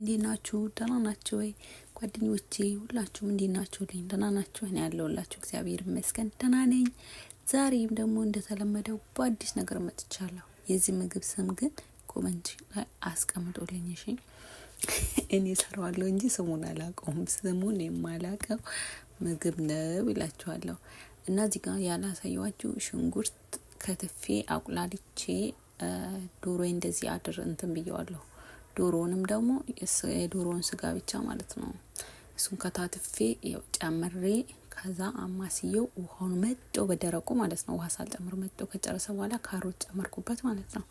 እንዴት ናችሁ? ደህና ናችሁ ወይ? ጓደኞቼ ሁላችሁም እንዴት ናችሁልኝ? ደህና ናችሁ? እኔ ያለሁላችሁ እግዚአብሔር ይመስገን ደህና ነኝ። ዛሬም ደግሞ እንደተለመደው በአዲስ ነገር መጥቻለሁ። የዚህ ምግብ ስም ግን ኮመንት ላይ አስቀምጡልኝ እሺ። እኔ እሰራዋለሁ እንጂ ስሙን አላውቀውም። ስሙን የማላውቀው ምግብ ነው እላችኋለሁ። እና እዚህ ጋር ያላሳየኋችሁ ሽንኩርት ከትፌ አቁላልቼ ዶሮዬ እንደዚህ አድር እንትን ብየዋለሁ። ዶሮውንም ደግሞ የዶሮውን ስጋ ብቻ ማለት ነው። እሱን ከታትፌ ያው ጨምሬ ከዛ አማስየው ውሃውን መጥቶ በደረቁ ማለት ነው። ውሃ ሳልጨምር መጥቶ ከጨረሰ በኋላ ካሮት ጨመርኩበት ማለት ነው።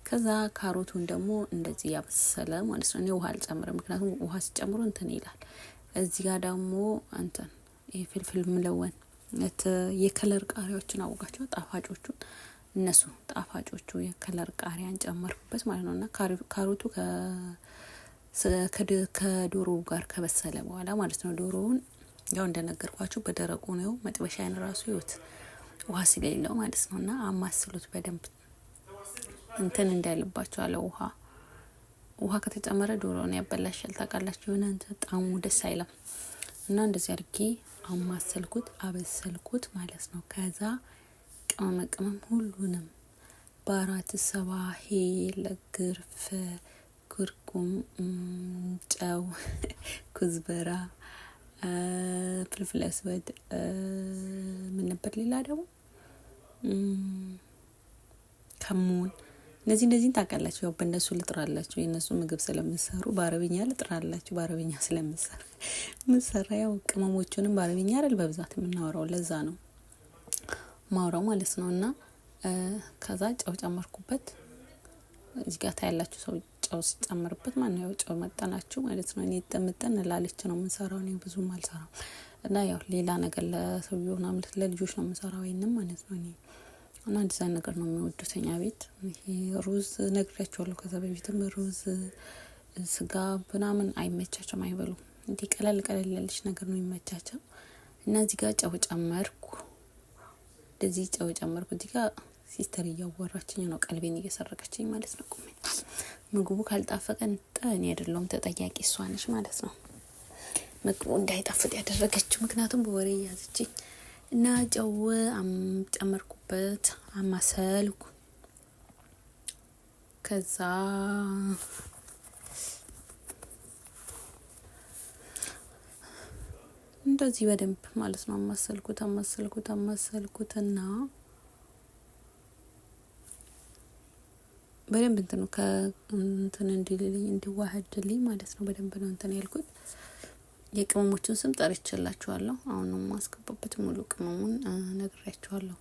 ከዛ ካሮቱን ደግሞ እንደዚህ ያበሰለ ማለት ነው። እኔ ውሃ አልጨምርም ምክንያቱም ውሃ ሲጨምሩ እንትን ይላል። እዚህ ጋር ደግሞ እንትን ፍልፍል ምለወን የከለር ቃሪያዎችን አወቃቸው ጣፋጮቹን እነሱ ጣፋጮቹ የከለር ቃሪያን ጨመርኩበት ማለት ነውና ካሮቱ ከዶሮ ጋር ከበሰለ በኋላ ማለት ነው። ዶሮውን ያው እንደነገርኳችሁ በደረቁ ነው። መጥበሻዬን ራሱ ይወት ውሃ ስለሌለው ማለት ነውና አማስሉት በደንብ እንትን እንዳይልባችሁ አለ። ውሃ ከተጨመረ ዶሮውን ያበላሻል ታውቃላችሁ። የሆነ ጣዕሙ ደስ አይልም። እና እንደዚህ አድርጌ አማሰልኩት አበሰልኩት ማለት ነው። ከዛ ቅመም ሁሉንም በአራት ሰባ ሄል ግርፍ ኩርኩም ጨው ኩዝበራ ፍልፍል አስወድ ምን ነበር ሌላ ደግሞ ከሙን እነዚህን ታውቃላችሁ። ያው በእነሱ ልጥራላችሁ የእነሱ ምግብ ስለምሰሩ በአረብኛ ልጥራላችሁ። በአረብኛ ስለምሰራ ያው ቅመሞቹንም በአረብኛ አይደል በብዛት የምናወራው ለዛ ነው ማውራው ማለት ነውና ከዛ ጨው ጨመርኩበት። እዚህ ጋር ታያላችሁ ሰው ጨው ሲጨመርበት ማን ያው ጨው መጠናችሁ ማለት ነው። እኔ ተመጠን ላለች ነው የምንሰራው። እኔ ብዙም አልሰራም እና ያው ሌላ ነገር ለሰውየው ምናምን ለልጆች ነው የምንሰራው ወይንም ማለት ነው። እኔ እና እንደዛ ነገር ነው የሚወዱት እኛ ቤት። ይሄ ሩዝ ነግሬያቸዋለሁ ከዛ በፊትም ሩዝ ስጋ ምናምን አይመቻቸውም አይበሉም። እንዴ ቀለል ያለች ነገር ነው የሚመቻቸው። እና እዚህ ጋር ጨው ጨመርኩ። እንደዚህ ጨው ጨመርኩ። እዚህ ጋር ሲስተር እያወራችኝ ነው ቀልቤን እየሰረቀችኝ ማለት ነው። ቆሜ ምግቡ ካልጣፈቀን እኔ አይደለሁም ተጠያቂ እሷ ነች ማለት ነው። ምግቡ እንዳይጣፍጥ ያደረገችው ምክንያቱም በወሬ ያዘችኝ። እና ጨው ጨመርኩበት አማሰልኩ። ከዛ እንደዚህ በደንብ ማለት ነው አማሰልኩትና በደንብ እንትን እንዲዋሃድልኝ ማለት ነው። በደንብ ነው እንትን ያልኩት። የቅመሞቹን ስም ጠርቼላችኋለሁ። አሁን ነው ማስገባበት ሙሉ ቅመሙን ነግሬያችኋለሁ።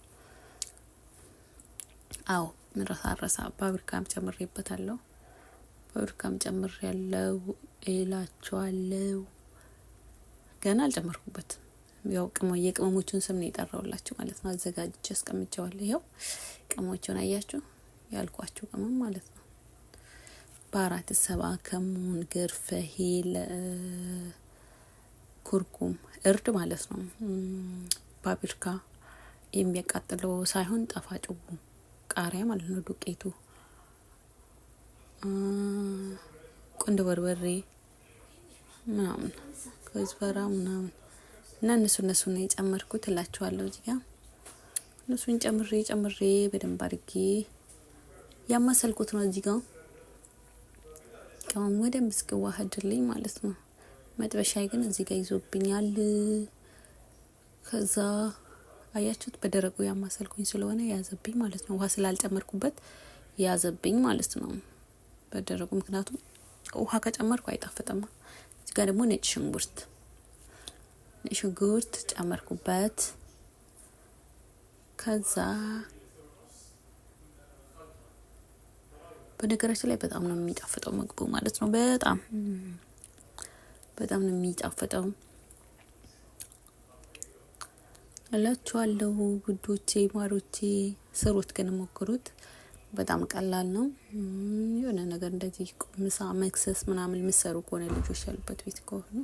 አዎ ምራሳረሳ ፓፕሪካም ጨምሬበታለሁ። ፓፕሪካም ጨምሬያለሁ እላችኋለሁ። ገና አልጨመርኩበትም። ያው የቅመሞቹን ስም ነው የጠራውላችሁ ማለት ነው። አዘጋጅቼ አስቀምጬዋለሁ። ያው ቅመሞቹን አያችሁ ያልኳችሁ ቅመም ማለት ነው። በአራት ሰባ ከሙን ግርፍ ሄል ኩርኩም እርድ ማለት ነው። ፓፕሪካ የሚያቃጥለው ሳይሆን ጣፋጩ ቃሪያ ማለት ነው። ዱቄቱ ቁንዶ በርበሬ ምናምን ከዝበራ ምናምን እና እነሱ ነው የጨመርኩት እላችኋለሁ። እዚህ ጋር እነሱን ጨምሬ በደንብ አድርጌ ያማሰልኩት ነው። እዚህ ጋር ቅመሙ በደንብ እስኪዋሃድልኝ ማለት ነው። መጥበሻዬ ግን እዚህ ጋር ይዞብኛል። ከዛ አያችሁት በደረቁ ያማሰልኩኝ ስለሆነ ያዘብኝ ማለት ነው። ውሃ ስላልጨመርኩበት ያዘብኝ ማለት ነው በደረቁ። ምክንያቱም ውሃ ከጨመርኩ አይጣፍጥም። እዚህ ጋር ደግሞ ነጭ ሽንኩርት ጨመርኩበት። ከዛ በነገራችን ላይ በጣም ነው የሚጣፍጠው ምግቡ ማለት ነው። በጣም ነው የሚጣፍጠው እላችኋለሁ ውዶቼ ማሮቼ። ስሩት ግን ሞክሩት። በጣም ቀላል ነው። የሆነ ነገር እንደዚህ ምሳ መክሰስ ምናምን የምትሰሩ ከሆነ ልጆች ያሉበት ቤት ከሆነ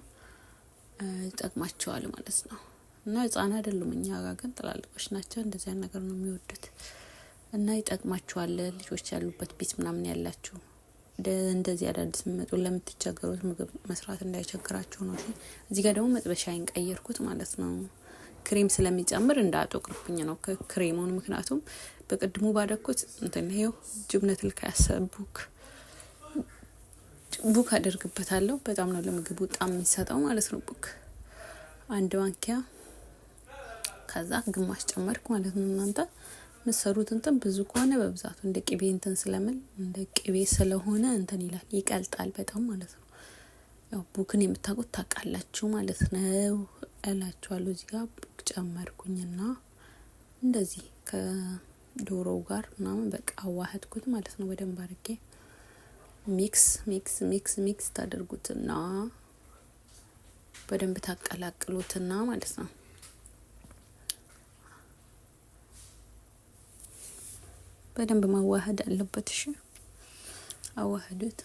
ይጠቅማቸዋል ማለት ነው። እና ህፃን አይደሉም እኛ ጋር ግን ትላልቆች ናቸው። እንደዚህ ነገር ነው የሚወዱት እና ይጠቅማቸዋል ልጆች ያሉበት ቤት ምናምን ያላችሁ እንደዚህ አዳዲስ የሚመጡ ለምትቸገሩት ምግብ መስራት እንዳይቸግራችሁ ነው። እዚህ ጋር ደግሞ መጥበሻዬን ቀየርኩት ማለት ነው። ክሬም ስለሚጨምር እንዳያጠቁርብኝ ነው ክሬሙን። ምክንያቱም በቅድሙ ባደኩት እንትን ይሄው ጅብነት ልካያሰቡክ ቡክ አደርግበታለሁ። በጣም ነው ለምግቡ ጣም የሚሰጠው ማለት ነው። ቡክ አንድ ማንኪያ ከዛ ግማሽ ጨመርኩ ማለት ነው። እናንተ ምሰሩት እንትን ብዙ ከሆነ በብዛቱ እንደ ቅቤ እንትን ስለምል እንደ ቅቤ ስለሆነ እንትን ይላል ይቀልጣል በጣም ማለት ነው። ያው ቡክን የምታውቁት ታውቃላችሁ ማለት ነው እላችኋለሁ። እዚህ ጋር ቡክ ጨመርኩኝና እንደዚህ ከዶሮው ጋር ምናምን በቃ አዋህድኩት ማለት ነው። በደንብ አድርጌ ሚክስ ሚክስ ሚክስ ሚክስ ታደርጉትና በደንብ ታቀላቅሉትና ማለት ነው። በደንብ ማዋሃድ አለበት። እሺ አዋህዱት።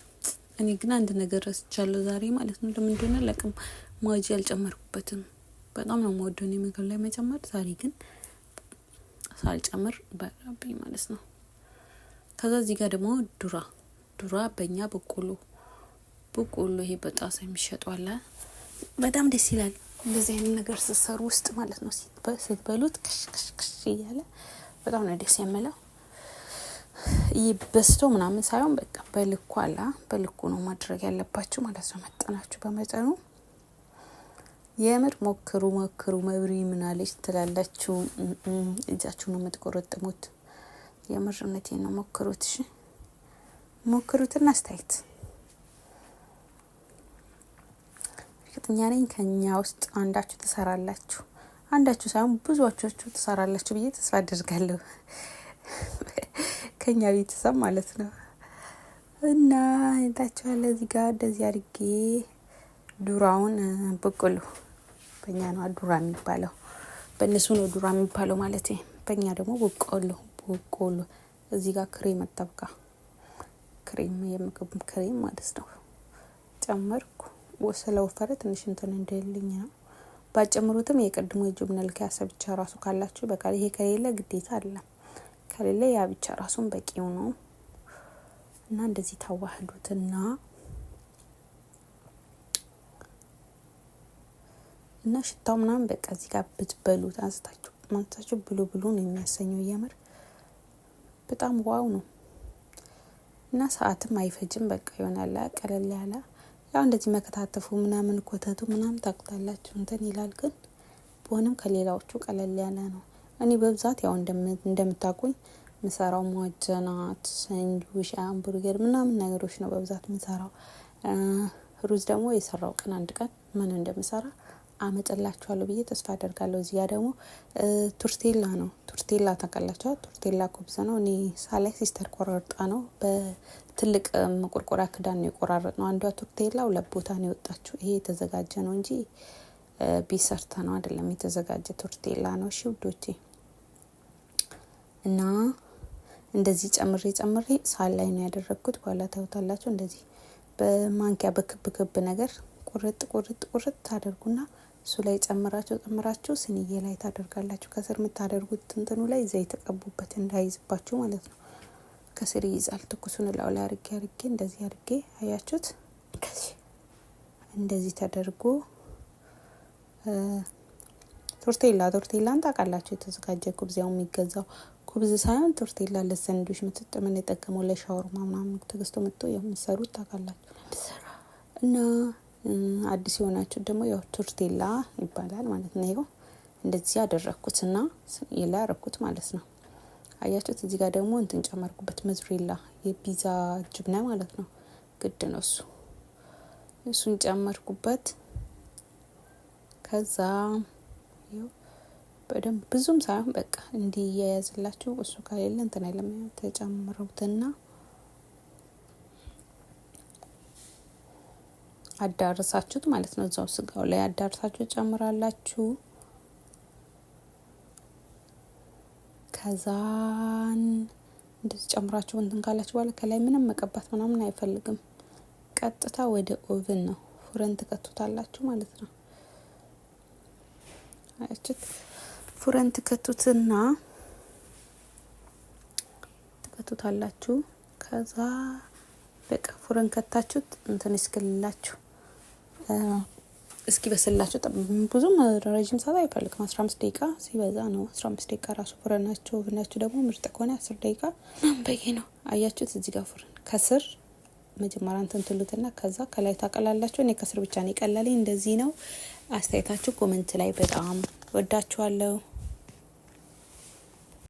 እኔ ግን አንድ ነገር ረስቻለሁ ዛሬ ማለት ነው። ለምን እንደሆነ ለቅም ማጂ አልጨመርኩበትም። በጣም ነው የምወደው ምግብ ላይ መጨመር። ዛሬ ግን ሳልጨምር በራብኝ ማለት ነው። ከዛ እዚህ ጋር ደግሞ ዱራ በእኛ በቆሎ ይሄ በጣሳ የሚሸጠው አለ። በጣም ደስ ይላል እንደዚህ አይነት ነገር ስትሰሩ ውስጥ ማለት ነው። ስትበሉት ክሽ እያለ በጣም ነው ደስ የሚለው። ይበስቶ ምናምን ሳይሆን በቃ በልኩ ነው ማድረግ ያለባችሁ ማለት ነው። መጠናችሁ በመጠኑ የምር ሞክሩ። መብሪ ምን አለች ትላላችሁ? እጃችሁ ነው የምትቆረጥሙት። የምርነቴን ነው ሞክሩት። እሺ ሞክሩትና አስተያየት እርግጠኛ ነኝ ከኛ ውስጥ አንዳችሁ ትሰራላችሁ። አንዳችሁ ሳይሆን ብዙዎቻችሁ ትሰራላችሁ ብዬ ተስፋ አደርጋለሁ። ከኛ ቤተሰብ ማለት ነው። እና እንታችኋለ እዚህ ጋር እንደዚህ አድርጌ ዱራውን በቆሎ በእኛ ነው ዱራ የሚባለው፣ በእነሱ ነው ዱራ የሚባለው ማለት ነው። በእኛ ደግሞ በቆሎ እዚህ ጋር ክሬም አጣብቃ ክሬም የምግብ ክሬም ማለት ነው ጨመርኩ። ስለወፈረ ትንሽ እንትን እንደልኝ ነው። ባጨምሩትም የቀድሞ የጁብነ ልካያሰ ብቻ ራሱ ካላችሁ በቃ ይሄ ከሌለ ግዴታ አይደለም። ከሌለ ያ ብቻ ራሱን በቂው ነው። እና እንደዚህ ታዋህዱትና እና ሽታው ምናምን በቃ እዚህ ጋር ብትበሉት አንስታችሁ ብሉ ነው የሚያሰኘው። የምር በጣም ዋው ነው። እና ሰዓትም አይፈጅም። በቃ ይሆናል ቀለል ያለ። ያው እንደዚህ መከታተፉ ምናምን ኮተቱ ምናምን ታውቃላችሁ እንትን ይላል። ግን በሆነም ከሌላዎቹ ቀለል ያለ ነው። እኔ በብዛት ያው እንደምታውቁኝ ምሰራው ማጀናት፣ ሳንድዊች፣ ሃምቡርገር ምናምን ነገሮች ነው በብዛት ምሰራው። ሩዝ ደግሞ የሰራው ቀን አንድ ቀን ምን እንደምሰራ አመጣላችኋለሁ ብዬ ተስፋ አደርጋለሁ። እዚያ ደግሞ ቱርቴላ ነው። ቱርቴላ ታውቃላችሁ? ቱርቴላ ኩብዝ ነው። እኔ ሳላይ ሲስተር ቆራርጣ ነው በትልቅ መቆርቆሪያ ክዳን ነው የቆራረጥነው። አንዷ ቱርቴላ ሁለት ቦታ ነው የወጣችው። ይሄ የተዘጋጀ ነው እንጂ ቢሰርታ ነው አይደለም፣ የተዘጋጀ ቱርቴላ ነው። እሺ ውዶቼ፣ እና እንደዚህ ጨምሬ ሳላይ ነው ያደረኩት። በኋላ ታውታላችሁ። እንደዚህ በማንኪያ በክብ ነገር ቁርጥ ታደርጉና እሱ ላይ ጨምራችሁ ስንዬ ላይ ታደርጋላችሁ። ከስር የምታደርጉት እንትኑ ላይ ዘይት ተቀቡበት እንዳይዝባችሁ ማለት ነው። ከስር ይይዛል። ትኩሱን ላው ላይ አርጌ እንደዚህ አርጌ አያችሁት? እንደዚህ ተደርጎ ቶርቴላን ታውቃላችሁ? የተዘጋጀ ኩብዝ ያው የሚገዛው ኩብዝ ሳይሆን ቶርቴላ ለሳንድዊች ምትጠመን የጠቀመው ለሻወርማ ምናምን ተገዝቶ መጥቶ የምሰሩት ታውቃላችሁ። እና አዲስ የሆናችሁ ደግሞ ያው ቶርቴላ ይባላል ማለት ነው። ይሄው እንደዚህ ያደረኩትና ይላረኩት ማለት ነው። አያችሁት? እዚህ ጋር ደግሞ እንትን ጨመርኩበት መዝሬላ የፒዛ ጅብና ማለት ነው። ግድ ነው እሱን ጨመርኩበት። ከዛ ይኸው በደንብ ብዙም ሳይሆን በቃ እንዲያያዝላችሁ እሱ ከሌለ እንትን አይደለም ተጨምሩትና አዳርሳችሁት ማለት ነው። እዛው ስጋው ላይ አዳርሳችሁ ጨምራላችሁ። ከዛን እንደዚህ ጨምራችሁ እንትን ካላችሁ በኋላ ከላይ ምንም መቀባት ምናምን አይፈልግም። ቀጥታ ወደ ኦቨን ነው ፍረን ትከቱታላችሁ ማለት ነው። አያችሁት? ፍረን ትከቱታላችሁ። ከዛ በቃ ፉረን ከታችሁት እንትን እስክልላችሁ እስኪ በስላችሁ ብዙም ረጅም ሰዓት አይፈልግም። 15 ደቂቃ ሲበዛ ነው። 15 ደቂቃ ራሱ ፉረናችሁ ብናችሁ ደግሞ ምርጥ ከሆነ 10 ደቂቃ በቂ ነው። አያችሁት? እዚህ ጋር ፉረን ከስር መጀመሪያ እንትን ትሉትና ከዛ ከላይ ታቀላላችሁ። እኔ ከስር ብቻ ነው የቀለለኝ። እንደዚህ ነው። አስተያየታችሁ ኮሜንት ላይ በጣም ወዳችኋለሁ።